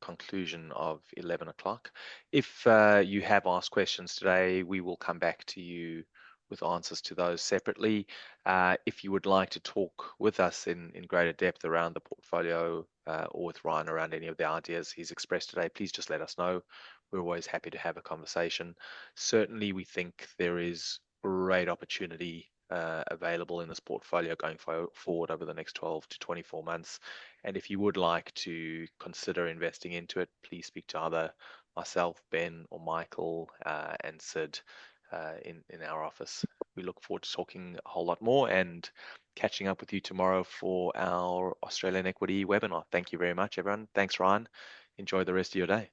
conclusion of 11 o'clock. If you have asked questions today, we will come back to you with answers to those separately. If you would like to talk with us in greater depth around the portfolio or with Ryan around any of the ideas he's expressed today, please just let us know. We're always happy to have a conversation. Certainly, we think there is great opportunity available in this portfolio going forward over the next 12 to 24 months. And if you would like to consider investing into it, please speak to either myself, Ben, or Michael and Sid in our office. We look forward to talking a whole lot more and catching up with you tomorrow for our Australian equity webinar. Thank you very much, everyone. Thanks, Ryan. Enjoy the rest of your day.